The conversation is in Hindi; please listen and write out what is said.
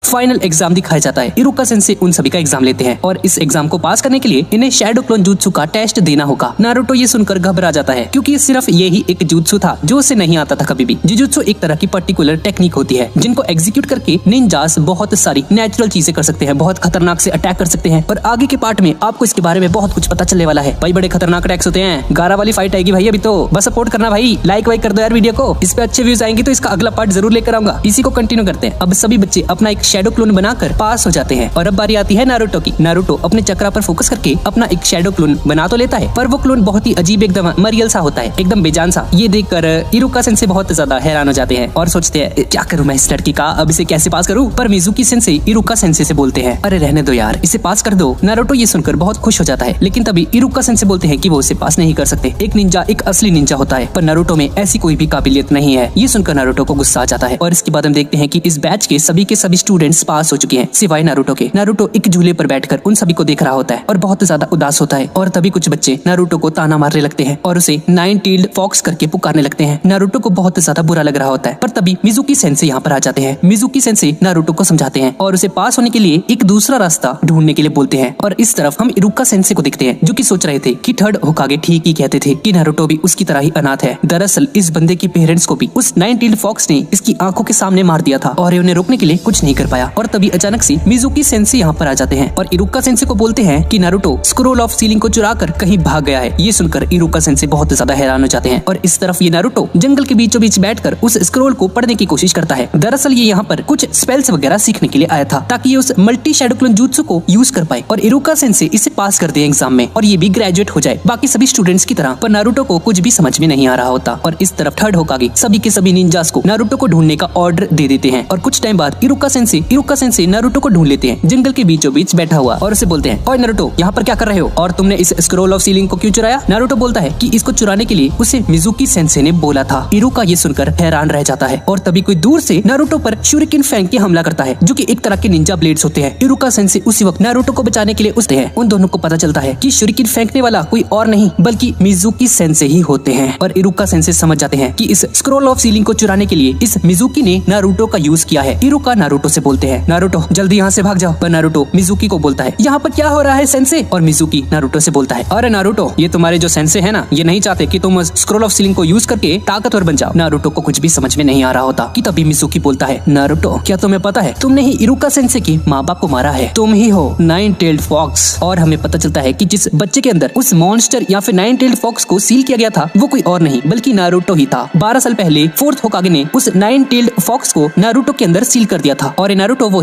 फाइनल एग्जाम दिखाया जाता है। इरुका सेंसे उन सभी का एग्जाम लेते हैं और इस एग्जाम को पास करने के लिए इन्हें शैडो क्लोन jutsu का टेस्ट देना होगा। नारुतो ये सुनकर घबरा जाता है क्योंकि सिर्फ ये ही एक jutsu था जो उसे नहीं आता था कभी भी। जुजुत्सु एक तरह की पर्टिकुलर टेक्निक होती है जिनको एग्जीक्यूट करके निंजास बहुत सारी नेचुरल चीजें कर सकते हैं, बहुत खतरनाक से अटैक कर सकते हैं। और आगे के पार्ट में आपको इसके बारे में बहुत कुछ पता चलने वाला है। भाई बड़े खतरनाक अटैक्स होते हैं। गारा वाली फाइट आएगी भाई अभी तो, बस सपोर्ट करना भाई, लाइक वाइक कर दो यार वीडियो को। इस पे अच्छे व्यूज आएंगे तो इसका अगला पार्ट जरूर लेकर आऊंगा। इसी को कंटिन्यू करते हैं। अब सभी बच्चे अपना एक शैडो क्लोन बनाकर पास हो जाते हैं और अब बारी आती है नारुतो की। नारुतो अपने चक्रा पर फोकस करके अपना एक शैडो क्लोन बना तो लेता है पर वो क्लोन बहुत ही अजीब, एकदम मरियल सा होता है, एकदम बेजान सा। ये देखकर इरुका सेंसे बहुत ज्यादा हैरान हो जाते हैं और सोचते हैं क्या करूं मैं इस लड़की का, अब इसे कैसे पास करूं। पर मिजुकी सेंसे इरुका सेंसे से बोलते हैं अरे रहने दो यार, इसे पास कर दो। नारुतो ये सुनकर बहुत खुश हो जाता है लेकिन तभी इरुका सेंसे बोलते हैं कि वो उसे पास नहीं कर सकते। एक निंजा एक असली निंजा होता है पर नारुतो में ऐसी कोई भी काबिलियत नहीं है। ये सुनकर नारुतो को गुस्सा आ जाता है और इसके बाद हम देखते हैं कि इस बैच के सभी स्टूडेंट्स पास हो चुके हैं सिवाय नारुतो के। नारुतो एक झूले पर बैठकर उन सभी को देख रहा होता है और बहुत ज्यादा उदास होता है। और तभी कुछ बच्चे नारुतो को ताना मारने लगते हैं और उसे 9-tailed फॉक्स करके पुकारने लगते हैं। नारुतो को बहुत ज्यादा बुरा लग रहा होता है पर तभी मिजुकी सेंसे यहाँ पर आ जाते हैं। मिजुकी सेंसे नारुतो को समझाते हैं और उसे पास होने के लिए एक दूसरा रास्ता ढूंढने के लिए बोलते हैं। और इस तरफ हम इरुका सेंसे को देखते हैं जो कि सोच रहे थे कि थर्ड होकागे ठीक ही कहते थे कि नारुतो भी उसकी तरह ही अनाथ है। दरअसल इस बंदे की पेरेंट्स को भी उस 9-tailed फॉक्स ने इसकी आंखों के सामने मार दिया था और उन्हें रोकने के लिए कुछ नहीं कर पाया। और तभी अचानक से मिजुकी सेंसे यहाँ पर आ जाते हैं और इरुका सेंसे को बोलते हैं कि नारुतो स्क्रोल ऑफ सीलिंग को चुराकर कहीं भाग गया है। ये सुनकर इरुका सेंसे बहुत ज्यादा हैरान हो जाते हैं और इस तरफ ये नारुतो जंगल के बीचों बीच बैठकर उस स्क्रोल को पढ़ने की कोशिश करता है। दरअसल ये यहाँ पर कुछ स्पेल्स वगैरह सीखने के लिए आया था ताकि ये उस मल्टी शैडो क्लोन jutsu को यूज कर पाए और इरुका सेंसे इसे पास कर दे एग्जाम में और ये भी ग्रेजुएट हो जाए बाकी सभी स्टूडेंट्स की तरह। पर नारुतो को कुछ भी समझ में नहीं आ रहा होता और इस तरफ थर्ड होकागे सभी के सभी निंजास को नारुतो को ढूंढने का ऑर्डर दे देते हैं। और कुछ टाइम बाद इरुका सेंसे नारुतो को ढूंढ लेते हैं जंगल के बीचों बीच बैठा हुआ और उसे बोलते हैं ओए नारुतो यहाँ पर क्या कर रहे हो और तुमने इस स्क्रोल ऑफ सीलिंग को क्यों चुराया। नारुतो बोलता है कि इसको चुराने के लिए उसे मिजुकी सेंसे ने बोला था। इरुका ये सुनकर हैरान रह जाता है और तभी कोई दूर से नारुतो पर शूरिकेन फेंक के हमला करता है जो कि एक तरह के निंजा ब्लेड्स होते हैं। इरुका सेंसे उसी वक्त नारुतो को बचाने के लिए उसते हैं। उन दोनों को पता चलता है कि शूरिकेन फेंकने वाला कोई और नहीं बल्कि मिजुकी सेंसे ही होते हैं और इरुका सेंसे समझ जाते हैं कि इस स्क्रोल ऑफ सीलिंग को चुराने के लिए इस मिजुकी ने नारुतो का यूज किया है। इरुका नारुतो से बोलते हैं नारुतो जल्दी यहाँ से भाग जाओ। पर नारुतो मिजुकी को बोलता है यहाँ पर क्या हो रहा है सेंसे। और मिजुकी नारुतो से बोलता है अरे नारुतो ये तुम्हारे जो सेंसे है ना ये नहीं चाहते कि तुम स्क्रोल ऑफ सीलिंग को यूज करके ताकतवर बन जाओ। नारुतो को कुछ भी समझ में नहीं आ रहा होता कि तभी मिजुकी बोलता है नारुतो क्या तुम्हें पता है तुमने ही इरुका सेंसे के माँ बाप को मारा है, तुम ही हो 9-tailed फॉक्स। और हमें पता चलता है कि जिस बच्चे के अंदर उस मॉन्स्टर या फिर 9-tailed फॉक्स को सील किया गया था वो कोई और नहीं बल्कि नारुतो ही था। 12 साल पहले फोर्थ होकागे ने उस 9-tailed फॉक्स को नारुतो के अंदर सील कर दिया था और नारुतो वो